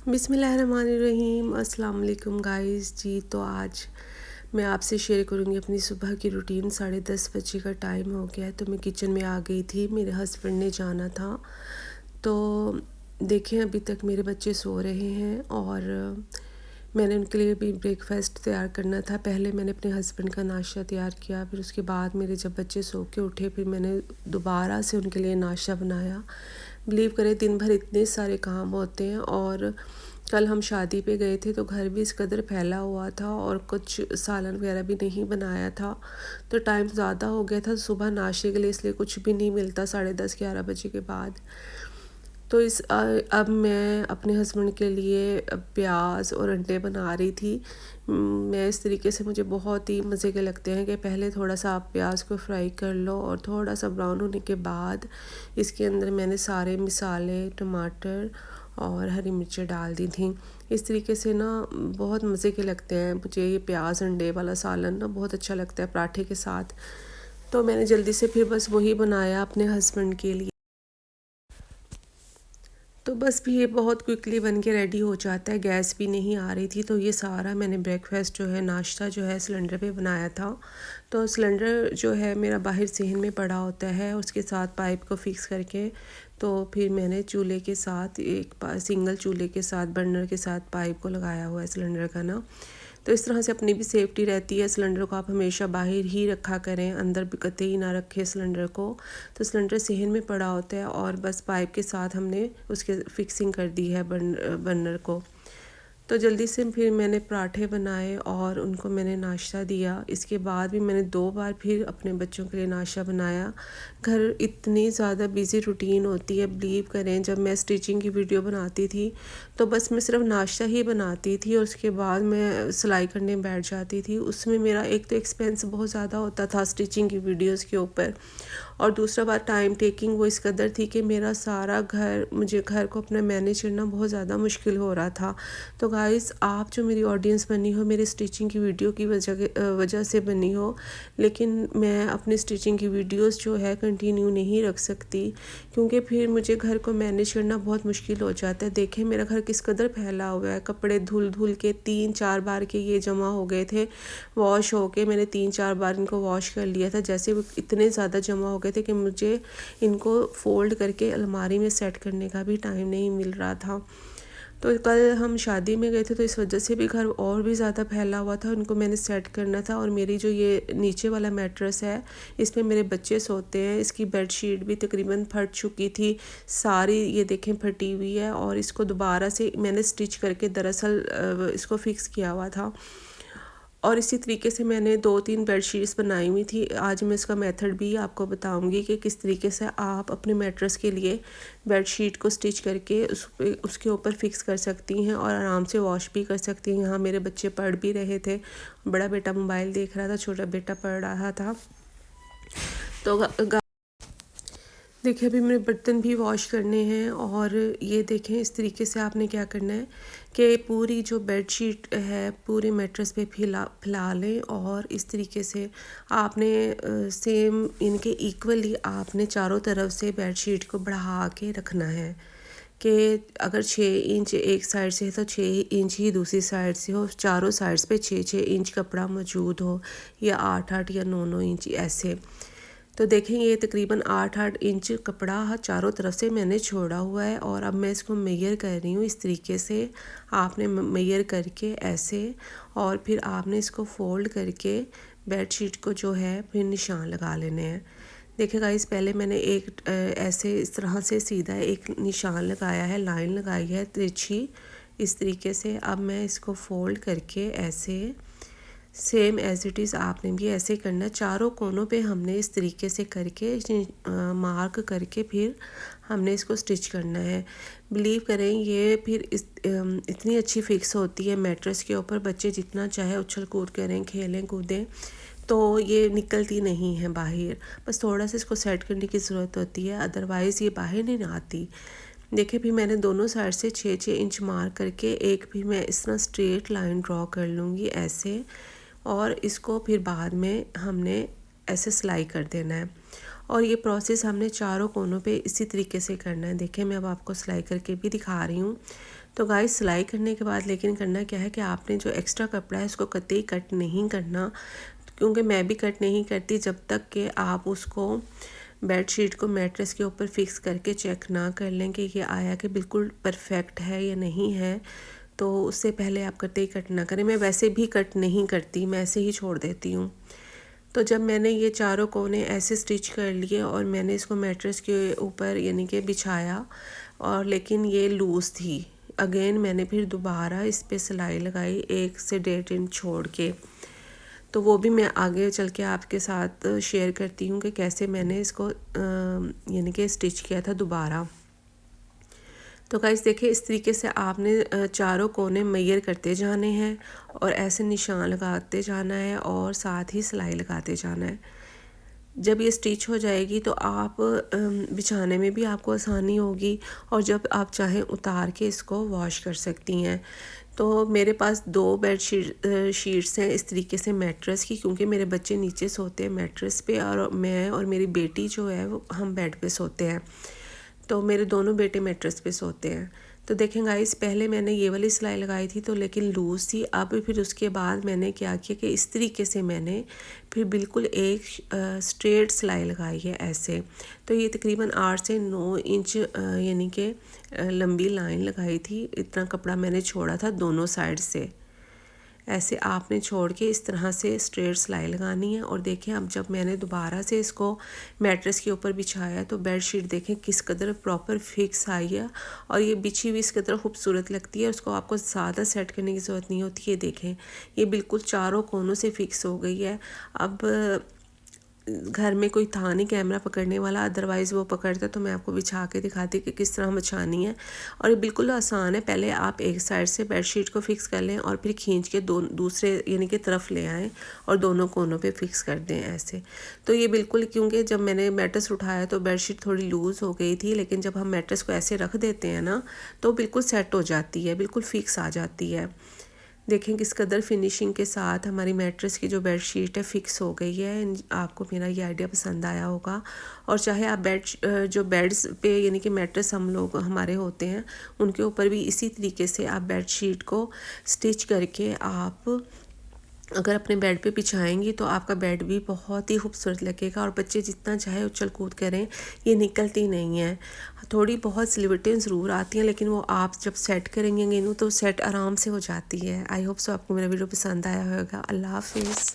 बिस्मिल्लाहिर्रहमानिर्रहीम। अस्सलाम वालेकुम गाइस जी। तो आज मैं आपसे शेयर करूँगी अपनी सुबह की रूटीन। 10:30 बजे का टाइम हो गया है तो मैं किचन में आ गई थी। मेरे हस्बैंड ने जाना था तो देखें अभी तक मेरे बच्चे सो रहे हैं और मैंने उनके लिए भी ब्रेकफास्ट तैयार करना था। पहले मैंने अपने हस्बैंड का नाश्ता तैयार किया, फिर उसके बाद मेरे जब बच्चे सो के उठे फिर मैंने दोबारा से उनके लिए नाश्ता बनाया। बिलीव करें दिन भर इतने सारे काम होते हैं। और कल हम शादी पे गए थे तो घर भी इस कदर फैला हुआ था और कुछ सालन वगैरह भी नहीं बनाया था तो टाइम ज़्यादा हो गया था सुबह नाश्ते के लिए, इसलिए कुछ भी नहीं मिलता 10:30-11 बजे के बाद। तो अब मैं अपने हस्बैंड के लिए प्याज और अंडे बना रही थी। मैं इस तरीके से मुझे बहुत ही मज़े के लगते हैं कि पहले थोड़ा सा आप प्याज को फ्राई कर लो और थोड़ा सा ब्राउन होने के बाद इसके अंदर मैंने सारे मसाले, टमाटर और हरी मिर्चें डाल दी थी। इस तरीके से ना बहुत मज़े के लगते हैं मुझे ये प्याज अंडे वाला सालन ना, बहुत अच्छा लगता है पराठे के साथ। तो मैंने जल्दी से फिर बस वही बनाया अपने हस्बैंड के लिए। तो बस भी ये बहुत क्विकली बन के रेडी हो जाता है, गैस भी नहीं आ रही थी। तो ये सारा मैंने ब्रेकफास्ट जो है, नाश्ता जो है सिलेंडर पे बनाया था। तो सिलेंडर जो है मेरा बाहर सहन में पड़ा होता है, उसके साथ पाइप को फिक्स करके तो फिर मैंने चूल्हे के साथ सिंगल चूल्हे के साथ बर्नर के साथ पाइप को लगाया हुआ है सिलेंडर का ना। तो इस तरह से अपनी भी सेफ्टी रहती है। सिलेंडर को आप हमेशा बाहर ही रखा करें, अंदर भी कतई ना रखें सिलेंडर को। तो सिलेंडर सहन में पड़ा होता है और बस पाइप के साथ हमने उसके फिक्सिंग कर दी है बर्नर को। तो जल्दी से फिर मैंने पराठे बनाए और उनको मैंने नाश्ता दिया। इसके बाद भी मैंने 2 बार फिर अपने बच्चों के लिए नाश्ता बनाया। घर इतनी ज़्यादा बिज़ी रूटीन होती है, बिलीव करें। जब मैं स्टिचिंग की वीडियो बनाती थी तो बस मैं सिर्फ नाश्ता ही बनाती थी और उसके बाद मैं सिलाई करने बैठ जाती थी। उसमें मेरा एक तो एक्सपेंस बहुत ज़्यादा होता था स्टिचिंग की वीडियोज़ के ऊपर, और दूसरा बात टाइम टेकिंग वो इस कदर थी कि मेरा सारा मुझे घर को अपना मैनेज करना बहुत ज़्यादा मुश्किल हो रहा था। तो गाइस, आप जो मेरी ऑडियंस बनी हो मेरी स्टिचिंग की वीडियो की वजह से बनी हो, लेकिन मैं अपनी स्टिचिंग की वीडियोस जो है कंटिन्यू नहीं रख सकती क्योंकि फिर मुझे घर को मैनेज करना बहुत मुश्किल हो जाता है। देखें मेरा घर किस कदर फैला हुआ है, कपड़े धुल धुल के 3-4 बार के ये जमा हो गए थे। वॉश हो के मैंने 3-4 बार इनको वॉश कर लिया था। जैसे वो इतने ज़्यादा जमा हो गए थे कि मुझे इनको फ़ोल्ड करके अलमारी में सेट करने का भी टाइम नहीं मिल रहा था। तो कल हम शादी में गए थे तो इस वजह से भी घर और भी ज़्यादा फैला हुआ था, उनको मैंने सेट करना था। और मेरी जो ये नीचे वाला मैट्रेस है इसमें मेरे बच्चे सोते हैं, इसकी बेडशीट भी तकरीबन फट चुकी थी सारी, ये देखें फटी हुई है। और इसको दोबारा से मैंने स्टिच करके दरअसल इसको फ़िक्स किया हुआ था। और इसी तरीके से मैंने 2-3 बेडशीट्स बनाई हुई थी। आज मैं इसका मेथड भी आपको बताऊंगी कि किस तरीके से आप अपने मैट्रेस के लिए बेडशीट को स्टिच करके उसके ऊपर फिक्स कर सकती हैं और आराम से वॉश भी कर सकती हैं। यहाँ मेरे बच्चे पढ़ भी रहे थे, बड़ा बेटा मोबाइल देख रहा था, छोटा बेटा पढ़ रहा था। तो देखिए अभी मेरे बर्तन भी वॉश करने हैं। और ये देखें इस तरीके से आपने क्या करना है कि पूरी जो बेडशीट है पूरे मैट्रेस पे फैला लें और इस तरीके से आपने सेम इनके इक्वली आपने चारों तरफ से बेडशीट को बढ़ा के रखना है कि अगर 6 इंच एक साइड से है तो 6 इंच ही दूसरी साइड से हो, चारों साइड्स पे 6-6 इंच कपड़ा मौजूद हो या 8-8 या 9-9 इंच ऐसे। तो देखेंगे ये तकरीबन 8-8 इंच कपड़ा चारों तरफ से मैंने छोड़ा हुआ है। और अब मैं इसको मेयर कर रही हूँ इस तरीके से। आपने मेयर करके ऐसे और फिर आपने इसको फोल्ड करके बेडशीट को जो है फिर निशान लगा लेने हैं। देखिए गाइस, पहले मैंने एक ऐसे इस तरह से सीधा एक निशान लगाया है, लाइन लगाई है तिरछी इस तरीके से। अब मैं इसको फोल्ड करके ऐसे सेम एज इट इज़ आपने भी ऐसे करना है। चारों कोनों पे हमने इस तरीके से करके मार्क करके फिर हमने इसको स्टिच करना है। बिलीव करें ये फिर इतनी अच्छी फिक्स होती है मैट्रेस के ऊपर, बच्चे जितना चाहे उछल कूद करें, खेलें कूदें तो ये निकलती नहीं है बाहर। बस थोड़ा सा इसको सेट करने की ज़रूरत होती है, अदरवाइज़ ये बाहर नहीं आती। देखिए फिर मैंने दोनों साइड से 6-6 इंच मार्क करके एक भी मैं इस तरह स्ट्रेट लाइन ड्रॉ कर लूँगी ऐसे, और इसको फिर बाद में हमने ऐसे सिलाई कर देना है। और ये प्रोसेस हमने चारों कोनों पे इसी तरीके से करना है। देखिए मैं अब आपको सिलाई करके भी दिखा रही हूँ। तो गाइस सिलाई करने के बाद लेकिन करना क्या है कि आपने जो एक्स्ट्रा कपड़ा है उसको कतई कट नहीं करना, क्योंकि मैं भी कट नहीं करती जब तक कि आप उसको बेडशीट को मैट्रेस के ऊपर फिक्स करके चेक ना कर लें कि ये आया कि बिल्कुल परफेक्ट है या नहीं है। तो उससे पहले आप कतई कट ना करें। मैं वैसे भी कट नहीं करती, मैं ऐसे ही छोड़ देती हूँ। तो जब मैंने ये चारों कोने ऐसे स्टिच कर लिए और मैंने इसको मैट्रेस के ऊपर यानी कि बिछाया, और लेकिन ये लूज़ थी, अगेन मैंने फिर दोबारा इस पे सिलाई लगाई 1 से 1.5 इंच छोड़ के। तो वो भी मैं आगे चल के आपके साथ शेयर करती हूँ कि कैसे मैंने इसको यानी कि स्टिच किया था दोबारा। तो गाइस देखिए, इस तरीके से आपने चारों कोने मेजर करते जाने हैं और ऐसे निशान लगाते जाना है और साथ ही सिलाई लगाते जाना है। जब ये स्टिच हो जाएगी तो आप बिछाने में भी आपको आसानी होगी, और जब आप चाहें उतार के इसको वॉश कर सकती हैं। तो मेरे पास 2 शीट्स हैं इस तरीके से मैट्रेस की, क्योंकि मेरे बच्चे नीचे सोते हैं मैट्रेस पे और मैं और मेरी बेटी जो है वो हम बेड पे सोते हैं। तो मेरे दोनों बेटे मैट्रेस पे सोते हैं। तो देखें गाइस, पहले मैंने ये वाली सिलाई लगाई थी तो लेकिन लूज़ थी। अब फिर उसके बाद मैंने क्या किया कि इस तरीके से मैंने फिर बिल्कुल एक स्ट्रेट सिलाई लगाई है ऐसे। तो ये तकरीबन 8 से 9 इंच यानी कि लंबी लाइन लगाई थी। इतना कपड़ा मैंने छोड़ा था दोनों साइड से। ऐसे आपने छोड़ के इस तरह से स्ट्रेट सिलाई लगानी है। और देखिए, अब जब मैंने दोबारा से इसको मैट्रेस के ऊपर बिछाया तो बेडशीट देखें किस कदर प्रॉपर फिक्स आई है, और ये बिछी हुई इस कदर खूबसूरत लगती है। उसको आपको ज़्यादा सेट करने की ज़रूरत नहीं होती है। देखें, ये बिल्कुल चारों कोनों से फिक्स हो गई है। अब घर में कोई था नहीं कैमरा पकड़ने वाला, अदरवाइज़ वो पकड़ता तो मैं आपको बिछा के दिखाती कि किस तरह बिछानी है। और ये बिल्कुल आसान है। पहले आप एक साइड से बेडशीट को फिक्स कर लें और फिर खींच के दूसरे यानी कि तरफ ले आएँ और दोनों कोनों पे फिक्स कर दें ऐसे। तो ये बिल्कुल, क्योंकि जब मैंने मैट्रेस उठाया तो बेडशीट थोड़ी लूज़ हो गई थी, लेकिन जब हम मैट्रेस को ऐसे रख देते हैं ना तो बिल्कुल सेट हो जाती है, बिल्कुल फिक्स आ जाती है। देखें किस कदर फिनिशिंग के साथ हमारी मैट्रेस की जो बेडशीट है फिक्स हो गई है। आपको मेरा ये आइडिया पसंद आया होगा। और चाहे आप जो बेड्स पे यानी कि मैट्रेस हम लोग हमारे होते हैं उनके ऊपर भी इसी तरीके से आप बेडशीट को स्टिच करके आप अगर अपने बेड पे बिछाएंगी तो आपका बेड भी बहुत ही खूबसूरत लगेगा। और बच्चे जितना चाहे उछल कूद करें, ये निकलती नहीं है। थोड़ी बहुत स्लिवटें ज़रूर आती हैं, लेकिन वो आप जब सेट करेंगे इन्हें तो सेट आराम से हो जाती है। आई होप सो आपको मेरा वीडियो पसंद आया होगा। अल्लाह हाफिज़।